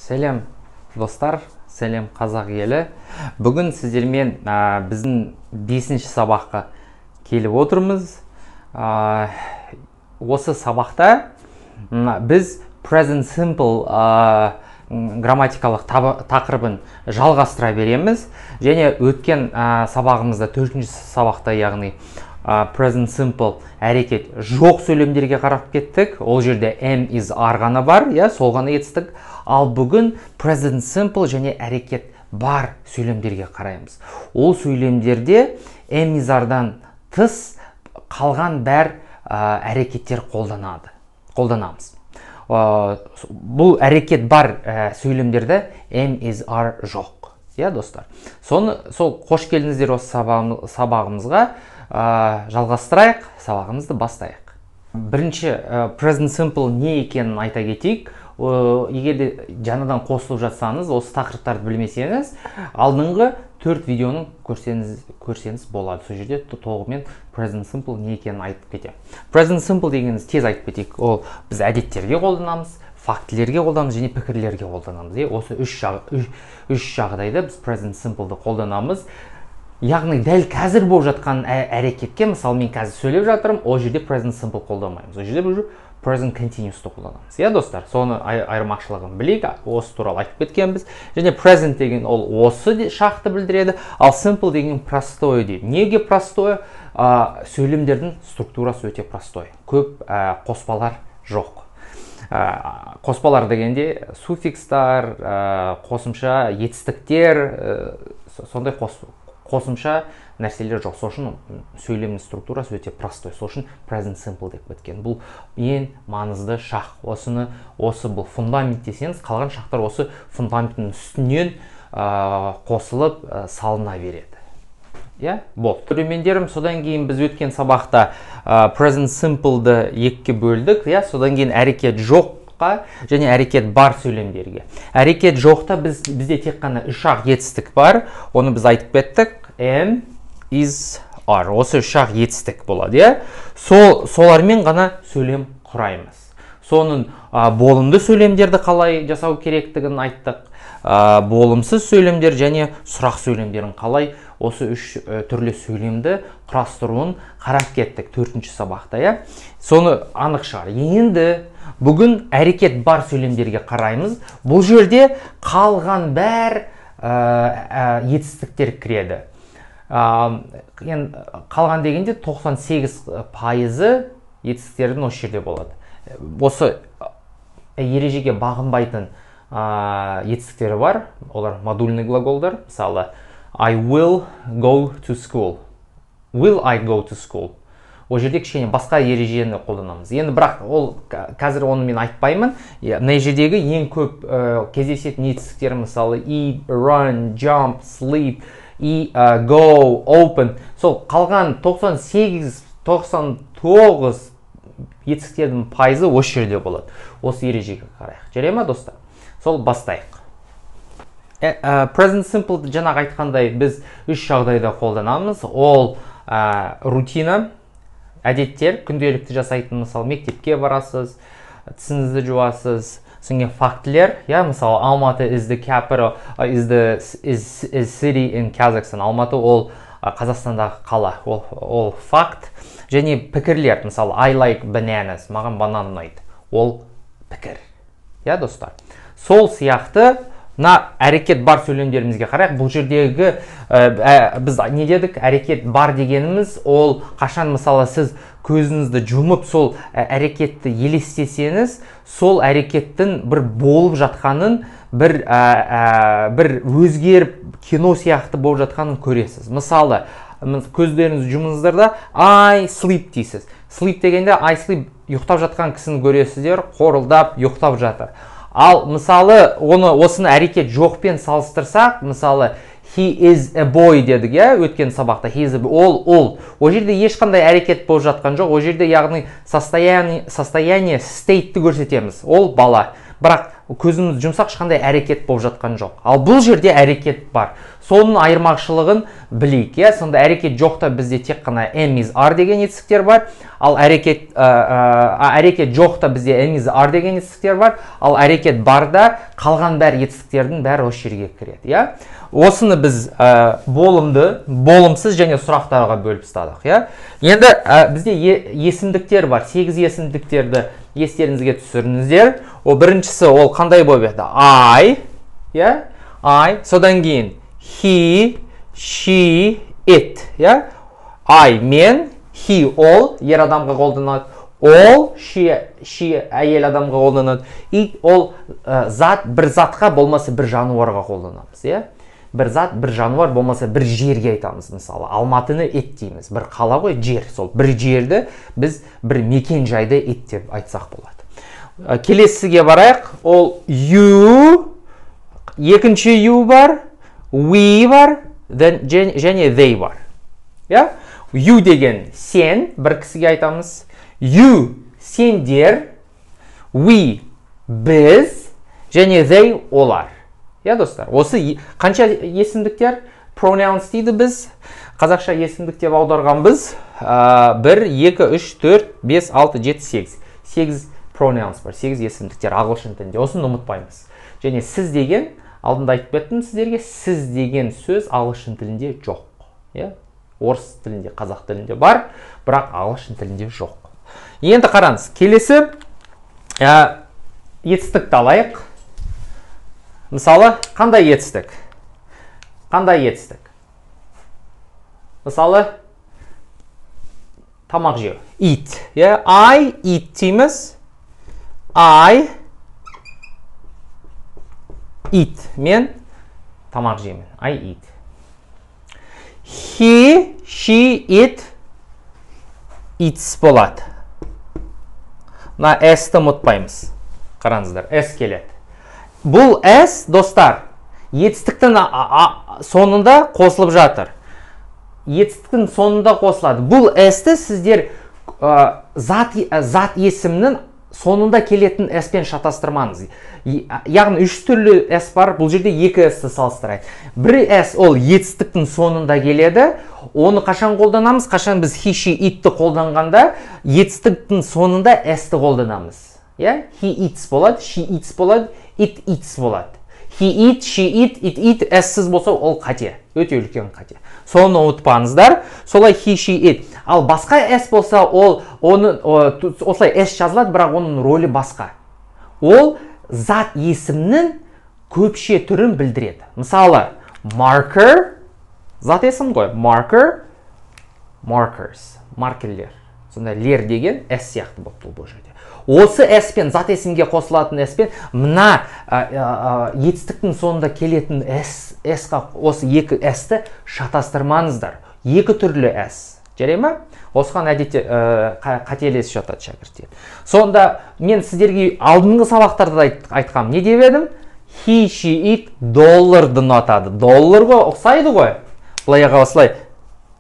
Сәлем достар, сәлем қазақ елі. Бүгін сіздермен біздің 5-ші сабаққа келіп отырмыз. Осы сабақта біз present simple грамматикалық тақырыбын жалғастыра береміз. Және өткен сабағымызда 4-ші сабақта, яғни present simple әрекет жоқ сөйлемдерге қарап кеттік. Ол жерде am is are ғана бар, сол ғана етістік. Ал бүгін present simple және әрекет бар сөйлемдерге қараймыз. Ол сөйлемдерде am is are-дан тыс қалған бар әрекеттер қолданамыз. Бұл әрекет бар сөйлемдерде am is are жоқ. Достар. Сол қош келдіңіздер осы сабағымызға. Жалғастырайық, сабағымызды бастайық. Бірінші present simple не екенін айта кетейік. Егер де жаңадан қосылып жатсаңыз, осы тақырыптарды білмесеңіз, алдыңғы 4 видеоны көрсеңіз болады. Сол жерде толығымен present simple не екенін айтып кетемін. Present simple дегеніміз тез айтып кетейік. Ол біз әдеттерге қолданамыз, фактілерге қолданамыз және пікірлерге қолданамыз. Осы үш жағдайда біз present simple'ды қолданамыз. Яғни дәл қазір болып жатқан әрекетке, мысалы мен қазір сөйлеп жатырмын, ол жерде present simple қолданбаймыз. Ол жерде present continuous'ты қолданамыз. Достар, соны айырмашылығын білейік, осы туралы айтып кеткенбіз. Және present деген ол осы шақты білдіреді, ал simple деген простой дейді. Неге простой? Сөйлемдердің структурасы өте простой. Көп қоспалар жоқ. Қоспалар дегенде суффикстар, қосымша етістіктер, сондай қосымша нәрселер жоқ. Сосын сөйлемнің структурасы өте простой. Сосын present simple деп кеткен. Бұл ең маңызды шақ. Осы бұл фундамент десеңіз, қалған шақтар осы фундаменттің үстінен қосылып салына береді. Болды. Көрермендерім, содан кейін біз өткен сабақта present simple'ды екіге бөлдік. Содан кейін әрекет жоққа және әрекет бар сөйлемдерге. Әрекет жоқта бізде тек қана үш-ақ етістік бар. Оны біз айтып кеттік. Am, is, are. Осы үш-ақ етістік болады. Солармен ғана сөйлем құраймыз. Соның болымды сөйлемдерді қалай жасау керектігін айттық. Болымсыз сөйлемдер және сұрақ сөйлемдерін қалай осы үш түрлі сөйлемді құрастыруын қарап кеттік 4-ші сабақта. Соны анық шығар. Енді бүгін әрекет бар сөйлемдерге қараймыз. Бұл жерде қалған бар етістіктер кіреді. Қалған дегенде 98% етістіктердің осы жерде болады. Осы ережеге бағынбайтын етістіктері бар. Олар модульный глаголдар. Мысалы, I will go to school. Will I go to school? Ол жерде кішкене басқа ережені қолданамыз. Енді бірақ қазір оны мен айтпаймын. Мына жердегі ең көп кездесетін етістіктер, мысалы eat, run, jump, sleep, go, open. Сол қалған 98-99 етістіктердің пайызы осы жерде болады. Осы ережеге қарайық. Жарай ма, достар? Сол бастайық. Present simple жаңағы айтқандай біз үш жағдайда қолданамыз. Ол рутина, әдеттер, күнделікті жасайтын, мысалы мектепке барасыз, тісіңізді жуасыз. Соңғы фактілер, мысалы Алматы is the capital, is city in Kazakhstan. Алматы ол Қазақстандағы қала, ол факт. Және пікірлер, мысалы I like bananas, маған банан ұнайды. Ол пікір. Достар. Сол сияқты әрекет бар сөйлемдерімізге қарайық. Бұл жердегі біз не дедік? Әрекет бар дегеніміз ол қашан, мысалы сіз көзіңізді жұмып сол әрекетті елестесеңіз, сол әрекеттің бір болып жатқанын, бір өзгеріп кино сияқты болып жатқанын көресіз. Мысалы, көздеріңізді жұмыңыздарда I sleep дейсіз. Sleep дегенде I sleep ұйықтап жатқан кісіні көресіздер, қорылдап ұйықтап жатыр. Ал мысалы осыны әрекет жоқпен салыстырсақ, мысалы he is a boy дедік, өткен сабақта ол жерде ешқандай әрекет болып жатқан жоқ. Ол жерде яғни состояние, state'ті көрсетеміз. Ол бала. Бірақ көзіміз жұмсақ, ешқандай әрекет болып жатқан жоқ. Ал бұл жерде әрекет бар. Соның айырмашылығын білейік. Сонда әрекет жоқта бізде тек қана am is are деген етістіктер бар. Ал әрекет жоқта бізде am is are деген етістіктер бар. Ал әрекет барда қалған бәр етістіктердің бәрі осы жерге кіреді. Осыны біз болымды, болымсыз және сұрақтарға бөліп ұстадық. Енді бізде есімдіктер бар. 8 есімдіктерді естеріңізге түсіріңіздер. О біріншісі ол қандай болып еді? I, содан кейін he, she, it. I мен, he ол ер адамға қолданады. Ол, she әйел адамға қолданады. It ол бір затқа болмаса бір жануарға қолданамыз. Бір зат, бір жануар болмаса бір жерге айтамыз. Мысалы, Алматыны ет дейміз. Бір қала ғой, жер. Сол бір жерді біз бір мекен жайды ет деп айтсақ болады. Келесіге барайық. Ол you, екінші you бар, we бар, және they бар. You деген сен, бір кісіге айтамыз. You сендер, we біз, және they олар. Достар, осы қанша есімдіктер? Pronouns дейді біз. Қазақша есімдік деп аударған біз. 1, 2, 3, 4, 5, 6, 7, 8. 8 pronouns бар, 8 есімдіктер ағылшын тілінде. Осыны ұмытпаймыз. Және сіз деген, алдында айтып кеттім сіздерге, сіз деген сөз ағылшын тілінде жоқ. Орыс тілінде, қазақ тілінде бар, бірақ ағылшын тілінде жоқ. Енді қараңыз, келесі етістікті алайық. Мысалы, қандай етістік? Мысалы, тамақ жеу. Eat. I eat дейміз. I eat. Мен тамақ жеймін. I eat. He, she, it eats болады. Мына S-ті ұмытпаймыз. Қараңыздар, S келеді. Бұл S, достар, етістіктің сонында қосылып жатыр. Етістіктің сонында қосылады. Бұл S-ті сіздер зат есімнің сонында келетін S-пен шатастырмаңыз. Яғни 3 түрлі S бар, бұл жерде 2 S-ті салыстырайық. Бір S ол етістіктің сонында келеді. Оны қашан қолданамыз? Қашан біз he, she, it-ті қолданғанда етістіктің сонында S-ті қолданамыз. He eats болады, she eats болады, it eats болады. He eat, she eat, it eat, S-сіз болса ол қате. Өте үлкен қате. Соны ұмытпаңыздар. Солай he, she, it. Ал басқа S болса, осылай S жазылады, бірақ оның рөлі басқа. Ол зат есімнің көпше түрін білдіреді. Мысалы, marker, зат есім ғой. Marker, markers, маркерлер. Сонда лер деген S сияқты болып бұл жерде. Осы S-пен, зат есімге қосылатын S-пен, мына етістіктің соңында келетін S-қа осы 2 S-ті шатастырмаңыздар. 2 түрлі S. Жарай ма? Осыған әдетте қателесіп жатады шәкірттер. Сонда мен сіздерге алдыңғы сабақтарда айтқам. Не деп едім? He, she, it долларды ұнатады. Доллар ғой, ұқсайды ғой. Бұлайға осылай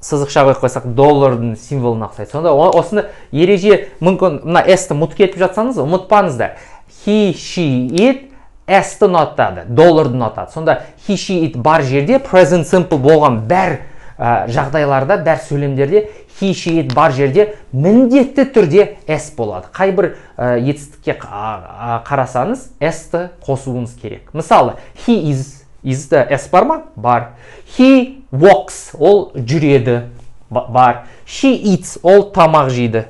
сызықша қойып қойсақ, доллардың символына ұқсайды. Сонда осыны ереже мүмкін мына S-ті ұмытып кетіп жатсаңыз, ұмытпаңыздар. He, she, it S-ті ұнатады, долларды ұнатады. Сонда he, she, it бар жерде present simple болған бәр жағдайларда, бәр сөйлемдерде he, she, it бар жерде міндетті түрде S болады. Қай бір етістікке қарасаңыз, S-ті қосуыңыз керек. Мысалы, he is-ті S бар ма? Бар. He walks, ол жүреді, бар. She eats, ол тамақ жейді,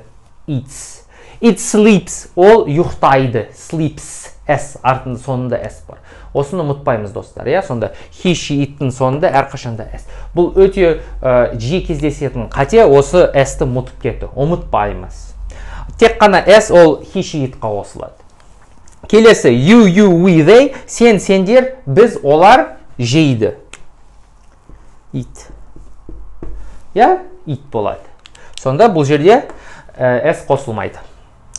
eats. It sleeps, ол ұйықтайды, sleeps, S, артында соңында S бар. Осыны ұмытпаймыз, достар. Сонда he, she, it-тің соңында әрқашанда S. Бұл өте жиі кездесетін қате, осы S-ті ұмытып кетті. Ұмытпаймыз. Тек қана S ол he, she, it-қа қосылады. Келесі, you, we, they, сен, сендер, біз, олар жейді. Eat. Eat болады. Сонда бұл жерде S қосылмайды.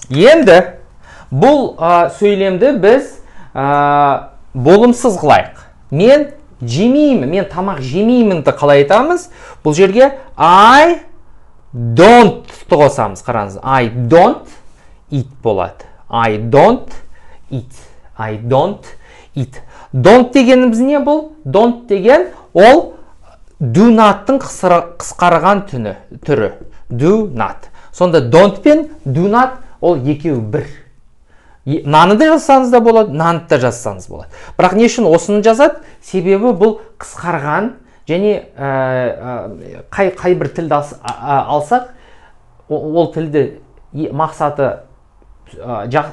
Енді бұл сөйлемді біз болымсыз қылайық. Мен жемеймін, мен тамақ жемеймінді қалай айтамыз? Бұл жерге I don't-ты қосамыз. Қараңыз, I don't eat болады. I don't eat. I don't eat. Don't дегеніміз не бұл? Don't деген ол do not'тың қысқарған түрі. Do not. Сонда don't пен do not ол екеуі бір. Наны да жазсаңыз да болады, наны да жазсаңыз болады. Бірақ не үшін осыны жазады? Себебі бұл қысқарған және қай бір тілді алсақ, ол тілді мақсаты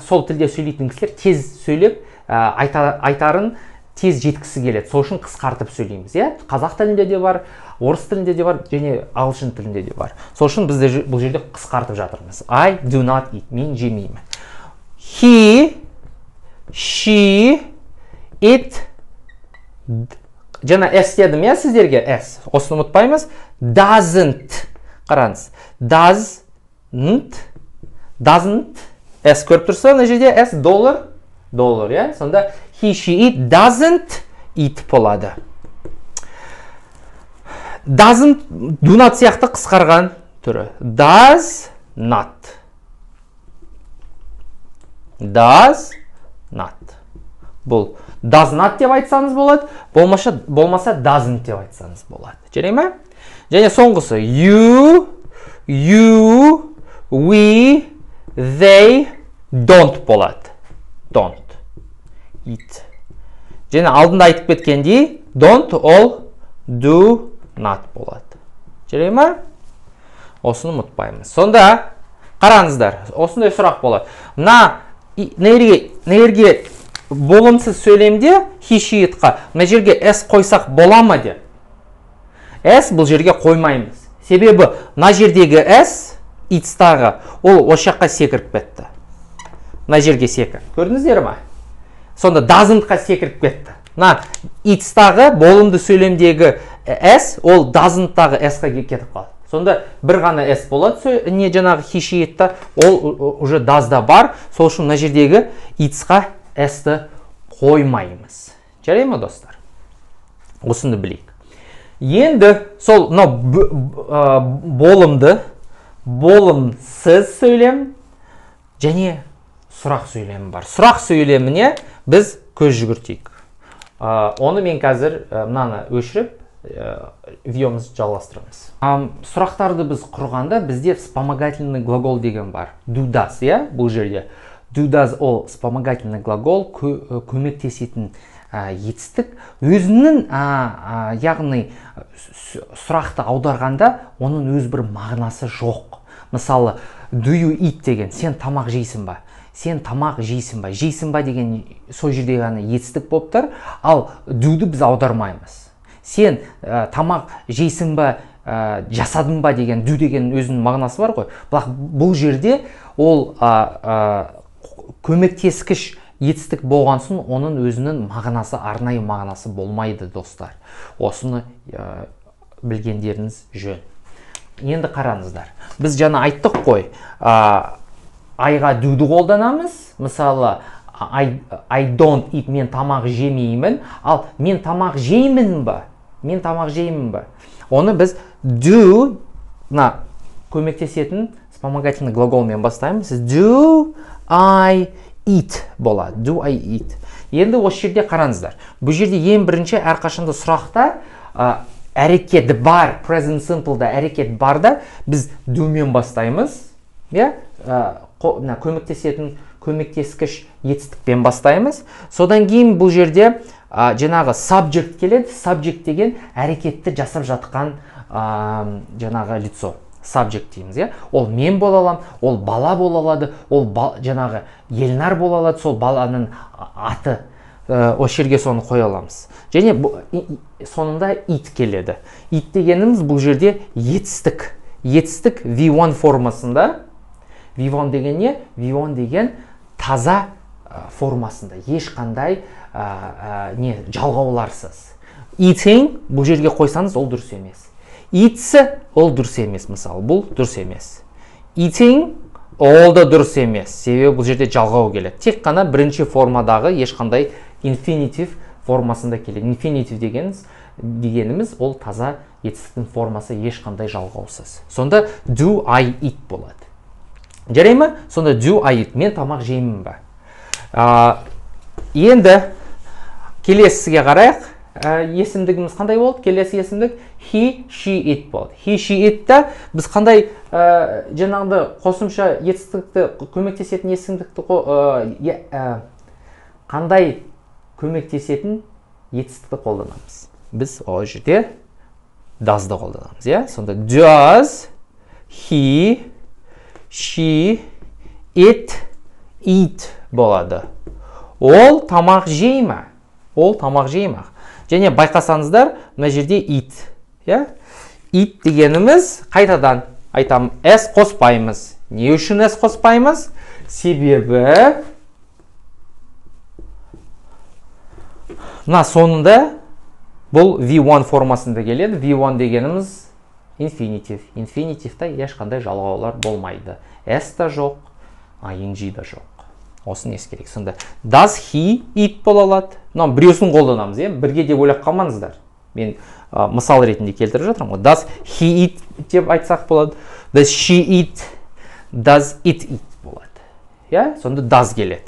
сол тілде сөйлейтін кісілер тез сөйлеп айтарын тез жеткісі келеді. Сол үшін қысқартып сөйлейміз. Қазақ тілінде де бар, орыс тілінде де бар, және ағылшын тілінде де бар. Сол үшін біз бұл жерде қысқартып жатырмыз. I do not eat. Мен жемеймін. He, she, it. Жаңа S дедім сіздерге? S. Осыны ұмытпаймыз. Doesn't. Қараңыз. Doesn't. S көріп тұрса, мына жерде S доллар. Сонда he, she, it doesn't eat болады. Doesn't, do not сияқты қысқарған түрі. Does not. Бұл does not деп айтсаңыз болады, болмаса doesn't деп айтсаңыз болады. Жарай ма? Және соңғысы you, we, they don't болады. Don't eat. Және алдында айтып кеткендей don't ол do not болады. Жарай ма? Осыны ұмытпаймыз. Сонда қараңыздар, осындай сұрақ болады. Нерге болымсыз сөйлемде he, she, itқа мына жерге s қойсақ бола ма де? S бұл жерге қоймаймыз. Себебі мына жердегі s itстағы ол осы жаққа секіріп кетті. Мына жерге секір. Көрдіңіздер ма? Сонда doesn't-қа секіріп кетті. Itстағы болымды сөйлемдегі s ол doesn't-тағы s-қа кетіп қалды. Сонда бір ғана s болады, не жаңағы he, she, itта ол уже does-да бар. Сол үшін мына жердегі itсқа s-ті қоймаймыз. Жарай ма, достар? Осыны білейік. Енді сол болымсыз сөйлем және сұрақ сөйлемі бар. Сұрақ сөйлеміне біз көз жүгіртейік. Оны мен қазір мынаны өшіріп, видеомызды жалғастырамыз. Сұрақтарды біз құрғанда бізде вспомогательный глагол деген бар. Do does, бұл жерде. Do does ол вспомогательный глагол, көмектесетін етістік. Өзінің, яғни сұрақты аударғанда, оның өз бір мағынасы жоқ. Мысалы, do you eat деген, сен тамақ жейсің ба? Сен тамақ жейсің ба? Жейсің ба деген сол жерде ғана етістік болып тұр, ал do-ды біз аудармаймыз. Сен тамақ жейсің ба, жасадың ба деген do деген өзінің мағынасы бар ғой. Бұл жерде ол көмектескіш етістік болған соң оның өзінің мағынасы, арнайы мағынасы болмайды, достар. Осыны білгендеріңіз жөн. Енді қараңыздар. Біз жаңа айттық қой, айға do-ды қолданамыз. Мысалы, I don't eat, мен тамақ жемеймін. Ал мен тамақ жеймін ба? Мен тамақ жеймін ба? Оны біз do көмектесетін вспомогательный глаголмен бастаймыз. Do I eat болады. Do I eat. Енді осы жерде қараңыздар. Бұл жерде ең бірінші әрқашанда сұрақта әрекет бар, present simple'да әрекет барда біз do-мен бастаймыз. Көмектескіш етістікпен бастаймыз. Содан кейін бұл жерде жаңағы subject келеді. Subject деген әрекетті жасап жатқан жаңағы лицо. Subject дейміз. Ол мен бола алам, ол бала бола алады, ол жаңағы Елнар бола алады, сол баланың аты. Осы жерге соны қоя аламыз. Және соңында it келеді. It дегеніміз бұл жерде етістік. Етістік V1 формасында. V1 деген не? V1 деген таза формасында. Ешқандай жалғауларсыз. Eating бұл жерге қойсаңыз ол дұрыс емес. Eats ол дұрыс емес, мысалы. Бұл дұрыс емес. Eating ол да дұрыс емес. Себебі бұл жерде жалғау келеді. Тек қана бірінші формадағы ешқандай infinitive формасында келеді. Infinitive дегеніміз ол таза етістіктің формасы ешқандай жалғаусыз. Сонда do I eat болады. Жарай ма? Сонда do I eat. Мен тамақ жеймін ба? Енді келесіге қарайық. Есімдігіміз қандай болды? Келесі есімдік he, she, it болды. He, she, it-та біз қандай жаңағыда қосымша етістікті көмектесетін есімдікті қандай көмектесетін етістікті қолданамыз? Біз ол жерде does-ды қолданамыз, иә? Сонда does he, she, it, eat болады. Ол тамақ жей ме? Ол тамақ жей ме? Және байқасаңыздар, мына жерде eat, иә? Eat дегеніміз қайтадан айтам, s қоспаймыз. Не үшін s қоспаймыз? Себебі мына соңында бұл V1 формасында келеді. V1 дегеніміз infinitive. Infinitive-та ешқандай жалғаулар болмайды. S та жоқ, ing да жоқ. Осын ескерек. Сонда does he eat бола алады. Мынау біреусін қолданамыз, иә? Бірге деп ойлап қалмаңыздар. Мен мысал ретінде келтіріп жатырмын ғой. Does he eat деп айтсақ болады. Does she eat? Does it eat болады. Иә? Сонда does келеді.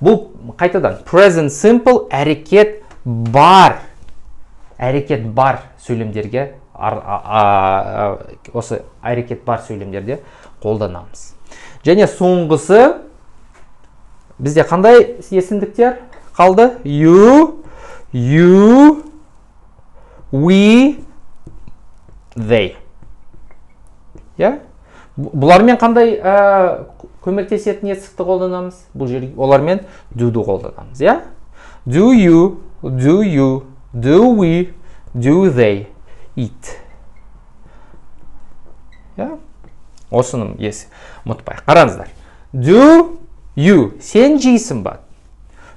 Бұл қайтадан present simple әрекет бар. Әрекет бар сөйлемдерге осы әрекет бар сөйлемдерде қолданамыз. Және соңғысы бізде қандай есімдіктер қалды? You, we, they. Yeah? Бұлармен қандай көмектесетін етістікті қолданамыз? Бұл жерге олармен do-ды қолданамыз. Yeah? Do you, do we, do they eat. Yeah? Осыным есі ұмытпай. Қараңыздар. Do you, сен жейсің ба?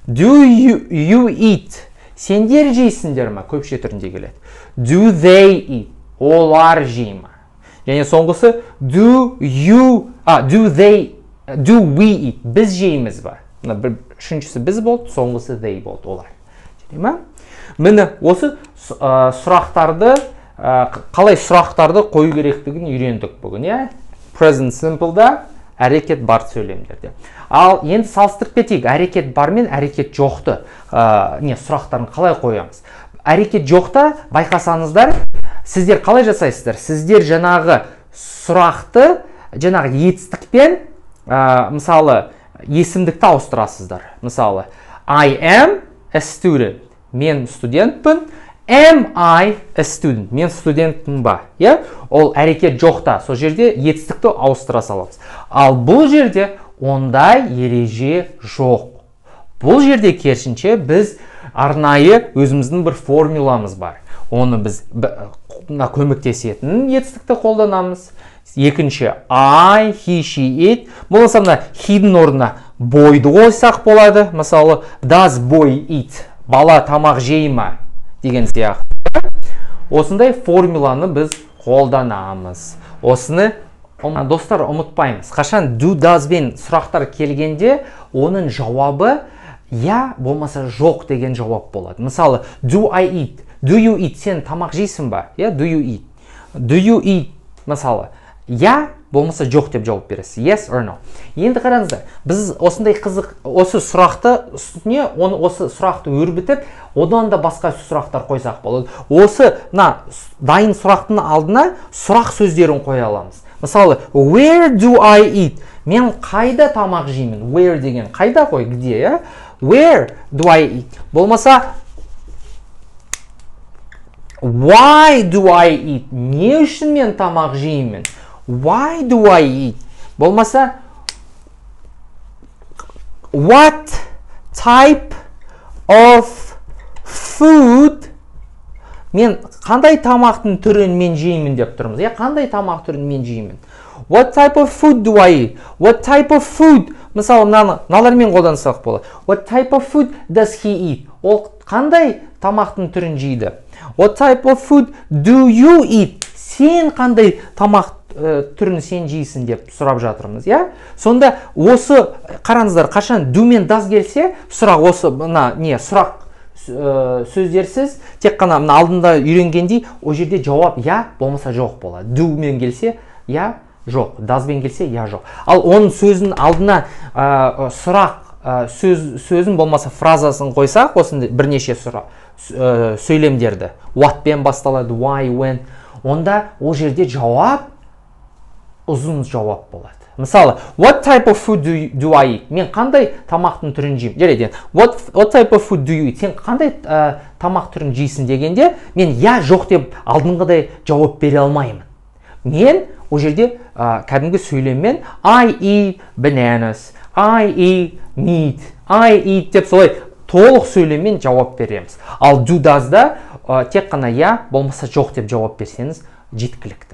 Do you eat, сендер жейсіңдер ма? Көпше түрінде келеді. Do they eat, олар жей ма? Және соңғысы do we eat, біз жейміз ба? Үшіншісі біз болды, соңғысы they болды, олар. Жей ма? Міне осы сұрақтарды, қалай сұрақтарды қою керектігін үйрендік бүгін, иә? Present simple-да әрекет бар сөйлемдерде. Ал енді салыстырып кетейік, әрекет бар мен әрекет жоқты сұрақтарын қалай қоямыз? Әрекет жоқта байқасаңыздар, сіздер қалай жасайсыздар? Сіздер жаңағы сұрақты жаңағы етістікпен мысалы есімдікті ауыстырасыздар. Мысалы I am a student. Мен студентпін. Am I a student? Мен студентпін ба? Ол әрекет жоқта. Сол жерде етістікті ауыстыра саламыз. Ал бұл жерде ондай ереже жоқ. Бұл жерде керісінше біз арнайы өзіміздің бір формуламыз бар. Оны біз көмектесетін етістікті қолданамыз. Екінші I, he, she, it. Болмаса мына he-дің орнына boy'ды қойсақ болады. Мысалы does boy eat? Бала тамақ жей ме? Деген сияқты. Осындай формуланы біз қолданамыз. Осыны достар ұмытпаймыз. Қашан do, does бен сұрақтар келгенде, оның жауабы я болмаса жоқ деген жауап болады. Мысалы do I eat? Do you eat? Сен тамақ жейсің ба? Do you eat? Do you eat? Мысалы я болмаса жоқ деп жауап бересіз. Yes or no? Енді қараңыздар, біз осындай қызық, осы сұрақты үстіне, осы сұрақты өрбітіп, одан да басқа сұрақтар қойсақ болады. Осы дайын сұрақтың алдына сұрақ сөздерін қоя аламыз. Мысалы, where do I eat? Мен қайда тамақ жеймін? Where деген қайда қой? Где? Where do I eat? Болмаса why do I eat? Не үшін мен тамақ жеймін? Why do I eat? Болмаса what type of food? Мен қандай тамақтың түрін мен жеймін деп тұрмыз. Қандай тамақ түрін мен жеймін? What type of food do I eat? What type of food? Мысалы, мыналармен қолдансақ болады. What type of food does he eat? Ол қандай тамақтың түрін жейді? What type of food do you eat? Сен қандай тамақ түрін сен жейсің деп сұрап жатырмыз, Сонда осы қараңыздар, қашан do мен does келсе, сұрақ осы сұрақ сөздерсіз, тек қана алдында үйренгендей, о жерде жауап болмаса жоқ болады. Do мен келсе, жоқ, does бен келсе, жоқ. Ал оның сөзінің алдына сұрақ сөзін болмаса фразасын қойсақ, осында бірнеше сөйлемдерді, what-пен басталады, why, when, онда ол жерде жауап ұзын жауап болады. Мысалы, what type of food do I eat? Мен қандай тамақтың түрін жеймін? Жарайды, what type of food do you eat? Сен қандай тамақ түрін жейсің дегенде, мен я жоқ деп алдыңғыдай жауап бере алмаймын. Мен ол жерде кәдімгі сөйлеммен I eat bananas, I eat meat, I eat деп солай толық сөйлеммен жауап береміз. Ал do does да тек қана я болмаса жоқ деп жауап берсеңіз жеткілікті.